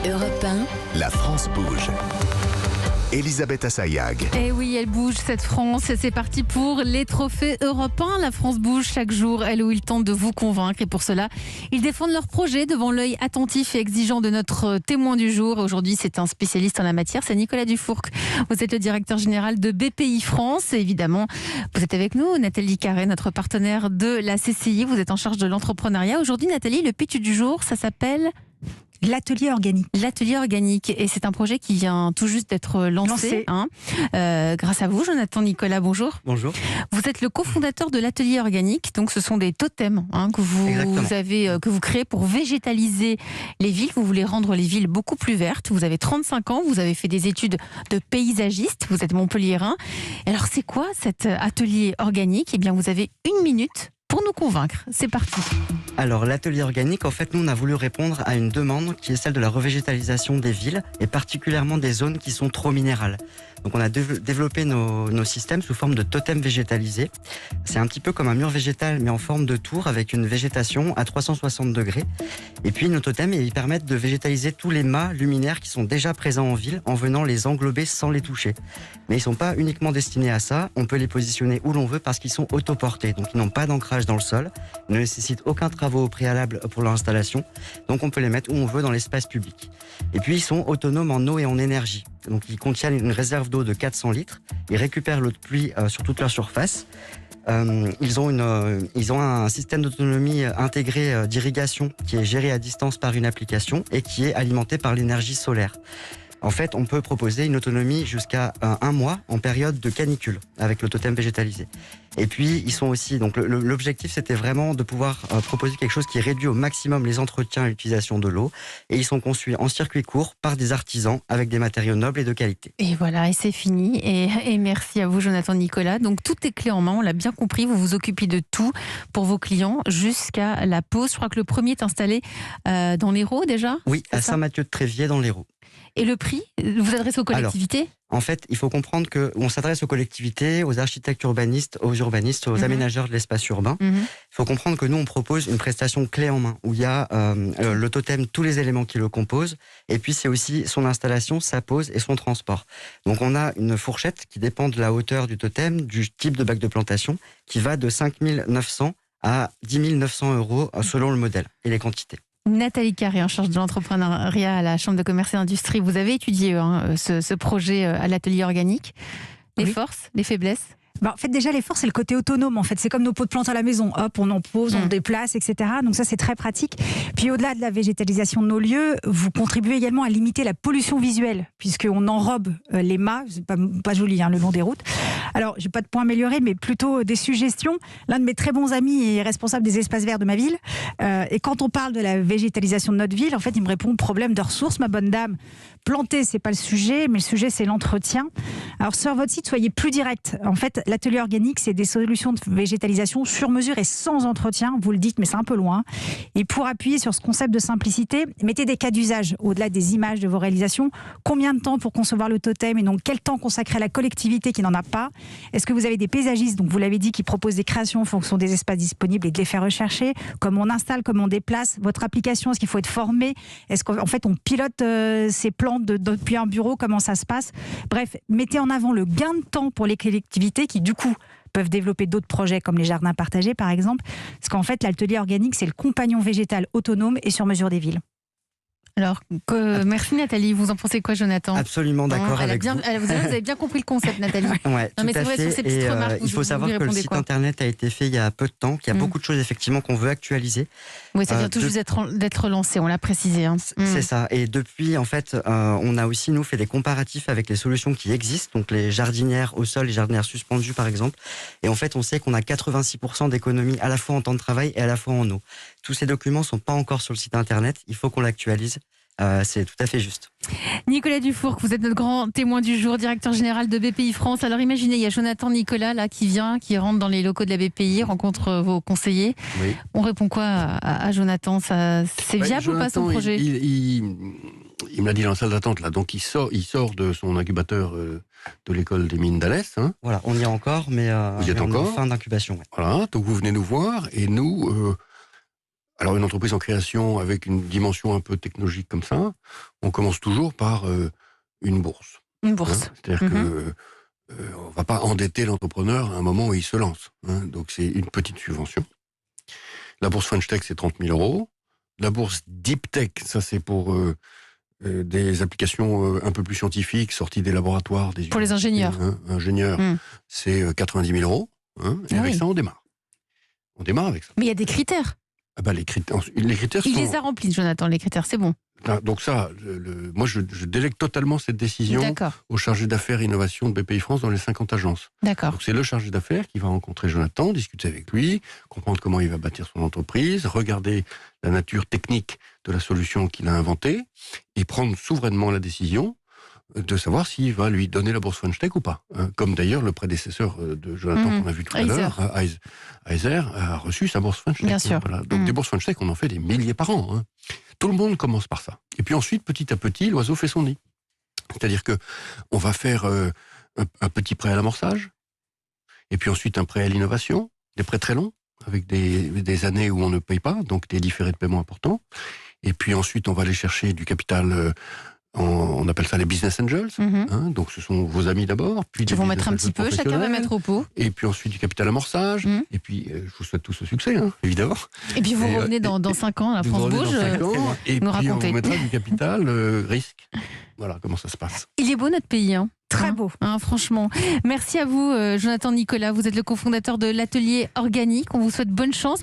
Europe 1. La France bouge. Elisabeth Assayag. Eh oui, elle bouge cette France et c'est parti pour les trophées européens. La France bouge chaque jour, elle ou il tente de vous convaincre et pour cela, ils défendent leur projet devant l'œil attentif et exigeant de notre témoin du jour. Aujourd'hui, c'est un spécialiste en la matière, c'est Nicolas Dufourc. Vous êtes le directeur général de BPI France et évidemment, vous êtes avec nous, Nathalie Carré, notre partenaire de la CCI. Vous êtes en charge de l'entrepreneuriat. Aujourd'hui, Nathalie, le pitch du jour, ça s'appelle... L'atelier organique. L'atelier organique, et c'est un projet qui vient tout juste d'être lancé. Grâce à vous, Jonathan Nicolas, bonjour. Bonjour. Vous êtes le cofondateur de l'atelier organique, donc ce sont des totems que vous créez pour végétaliser les villes. Vous voulez rendre les villes beaucoup plus vertes. Vous avez 35 ans, vous avez fait des études de paysagiste, vous êtes montpelliérain. Alors c'est quoi cet atelier organique ? Eh bien vous avez 1 minute pour nous convaincre. C'est parti. Alors l'atelier organique, en fait, nous on a voulu répondre à une demande qui est celle de la revégétalisation des villes et particulièrement des zones qui sont trop minérales. Donc on a développé nos systèmes sous forme de totems végétalisés. C'est un petit peu comme un mur végétal mais en forme de tour avec une végétation à 360 degrés. Et puis nos totems, ils permettent de végétaliser tous les mâts luminaires qui sont déjà présents en ville en venant les englober sans les toucher. Mais ils ne sont pas uniquement destinés à ça, on peut les positionner où l'on veut parce qu'ils sont autoportés. Donc ils n'ont pas d'ancrage dans le sol, ils ne nécessitent aucun travaux au préalable pour leur installation. Donc on peut les mettre où on veut dans l'espace public. Et puis ils sont autonomes en eau et en énergie. Donc ils contiennent une réserve d'eau de 400 litres. Ils récupèrent l'eau de pluie sur toute leur surface. Ils ont un système d'autonomie intégré d'irrigation qui est géré à distance par une application et qui est alimenté par l'énergie solaire. En fait, on peut proposer une autonomie jusqu'à 1 mois en période de canicule avec le totem végétalisé. Et puis, ils sont aussi... Donc, l'objectif, c'était vraiment de pouvoir proposer quelque chose qui réduit au maximum les entretiens et l'utilisation de l'eau. Et ils sont conçus en circuit court par des artisans avec des matériaux nobles et de qualité. Et voilà, et c'est fini. Et merci à vous, Jonathan Nicolas. Donc, tout est clé en main, on l'a bien compris. Vous vous occupez de tout pour vos clients jusqu'à la pause. Je crois que le premier est installé dans l'Hérault déjà. Oui, à Saint-Mathieu-de-Tréviers, dans l'Hérault. Et le prix, vous vous adressez aux collectivités ? Alors, en fait, il faut comprendre qu'on s'adresse aux collectivités, aux architectes urbanistes, aux urbanistes, aux aménageurs de l'espace urbain. Il faut comprendre que nous, on propose une prestation clé en main, où il y a le totem, tous les éléments qui le composent, et puis c'est aussi son installation, sa pose et son transport. Donc on a une fourchette qui dépend de la hauteur du totem, du type de bac de plantation, qui va de 5 900 à 10 900 euros selon le modèle et les quantités. Nathalie Carré, en charge de l'entrepreneuriat à la Chambre de commerce et d'industrie. Vous avez étudié ce projet à l'atelier organique. Les forces, les faiblesses ? En fait, déjà, les forces, c'est le côté autonome. En fait, c'est comme nos pots de plantes à la maison. Hop, on en pose, on déplace, etc. Donc ça, c'est très pratique. Puis au-delà de la végétalisation de nos lieux, vous contribuez également à limiter la pollution visuelle, puisqu'on enrobe les mâts. C'est pas joli, le long des routes. Alors, j'ai pas de point amélioré, mais plutôt des suggestions. L'un de mes très bons amis est responsable des espaces verts de ma ville. Et quand on parle de la végétalisation de notre ville, en fait, il me répond problème de ressources, ma bonne dame. Planter, c'est pas le sujet, mais le sujet, c'est l'entretien. Alors, sur votre site, soyez plus direct. En fait, l'atelier organique, c'est des solutions de végétalisation sur mesure et sans entretien. Vous le dites, mais c'est un peu loin. Et pour appuyer sur ce concept de simplicité, mettez des cas d'usage au-delà des images de vos réalisations. Combien de temps pour concevoir le totem et donc quel temps consacrer à la collectivité qui n'en a pas ? Est-ce que vous avez des paysagistes, donc vous l'avez dit, qui proposent des créations en fonction des espaces disponibles et de les faire rechercher ? Comment on installe, comment on déplace votre application ? Est-ce qu'il faut être formé ? Est-ce qu'en fait on pilote ces plans depuis un bureau ? Comment ça se passe ? Bref, mettez en avant le gain de temps pour les collectivités qui, du coup, peuvent développer d'autres projets comme les jardins partagés, par exemple. Parce qu'en fait, l'atelier organique, c'est le compagnon végétal autonome et sur mesure des villes. Alors, merci Nathalie. Vous en pensez quoi, Jonathan ? Absolument d'accord avec vous. Vous avez bien compris le concept, Nathalie. Ouais, tout à fait. Sur ces petites remarques, il faut savoir que le site internet a été fait il y a peu de temps, qu'il y a beaucoup de choses effectivement qu'on veut actualiser. Oui, ça vient tout juste d'être lancé, on l'a précisé. C'est ça. Et depuis, en fait, on a aussi, nous, fait des comparatifs avec les solutions qui existent, donc les jardinières au sol, les jardinières suspendues, par exemple. Et en fait, on sait qu'on a 86% d'économie à la fois en temps de travail et à la fois en eau. Tous ces documents ne sont pas encore sur le site internet. Il faut qu'on l'actualise. C'est tout à fait juste. Nicolas Dufourc, vous êtes notre grand témoin du jour, directeur général de BPI France. Alors imaginez, il y a Jonathan Nicolas là qui rentre dans les locaux de la BPI, rencontre vos conseillers. Oui. On répond quoi à Jonathan ? C'est viable Jonathan, ou pas son projet ? Il me l'a dit dans la salle d'attente là, donc il sort de son incubateur de l'école des mines d'Alès. Voilà, on y est encore, mais vous y êtes encore en fin d'incubation. Ouais. Voilà, donc vous venez nous voir et nous. Alors une entreprise en création avec une dimension un peu technologique comme ça, on commence toujours par une bourse. Une bourse. C'est-à-dire que on va pas endetter l'entrepreneur à un moment où il se lance. Donc c'est une petite subvention. La bourse French Tech, c'est 30 000 €. La bourse Deep Tech, ça c'est pour des applications un peu plus scientifiques, sorties des laboratoires. Pour les ingénieurs. Ingénieurs, c'est 90 000 €. Et avec ça, on démarre. On démarre avec ça. Mais il y a des critères. Ah bah, les critères Il sont... les a remplis, Jonathan, les critères, c'est bon. Donc ça, moi je délègue totalement cette décision au chargé d'affaires innovation de BPI France dans les 50 agences. D'accord. Donc c'est le chargé d'affaires qui va rencontrer Jonathan, discuter avec lui, comprendre comment il va bâtir son entreprise, regarder la nature technique de la solution qu'il a inventée et prendre souverainement la décision de savoir s'il va lui donner la bourse French Tech ou pas. Comme d'ailleurs le prédécesseur de Jonathan qu'on a vu tout à l'heure, Heiser, a reçu sa bourse French Tech. Bien sûr. Voilà. Donc des bourses French Tech, on en fait des milliers par an. Tout le monde commence par ça. Et puis ensuite, petit à petit, l'oiseau fait son nid. C'est-à-dire que on va faire un petit prêt à l'amorçage, et puis ensuite un prêt à l'innovation, des prêts très longs, avec des années où on ne paye pas, donc des différés de paiement importants. Et puis ensuite, on va aller chercher du capital... on appelle ça les business angels. Donc ce sont vos amis d'abord, puis qui vont mettre un petit peu, chacun va mettre au pot. Et puis ensuite du capital amorçage. Et puis je vous souhaite tous ce succès, évidemment. Et puis vous revenez dans 5 ans, la France bouge. Et nous puis raconter. on mettra du capital risque. Voilà comment ça se passe. Il est beau notre pays, Très beau. Franchement. Merci à vous, Jonathan Nicolas. Vous êtes le cofondateur de l'atelier organique. On vous souhaite bonne chance.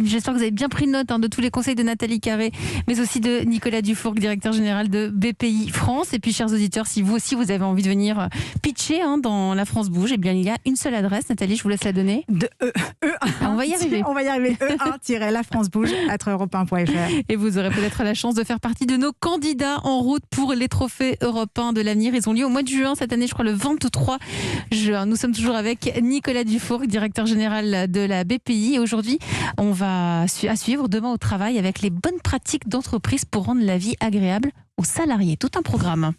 J'espère que vous avez bien pris note de tous les conseils de Nathalie Carré, mais aussi de Nicolas Dufourcq, directeur général de BPI France. Et puis, chers auditeurs, si vous aussi vous avez envie de venir pitcher dans La France Bouge, eh bien, il y a une seule adresse. Nathalie, je vous laisse la donner. On va y arriver. On va y arriver. E1-lafrancebouge@europe1.fr. Et vous aurez peut-être la chance de faire partie de nos candidats en route pour les trophées européens de l'avenir. Ils ont lieu au mois de juin cette année, je crois le 23 juin. Nous sommes toujours avec Nicolas Dufourcq, directeur général de la BPI. Et aujourd'hui, on va à suivre demain au travail avec les bonnes pratiques d'entreprise pour rendre la vie agréable aux salariés. Tout un programme.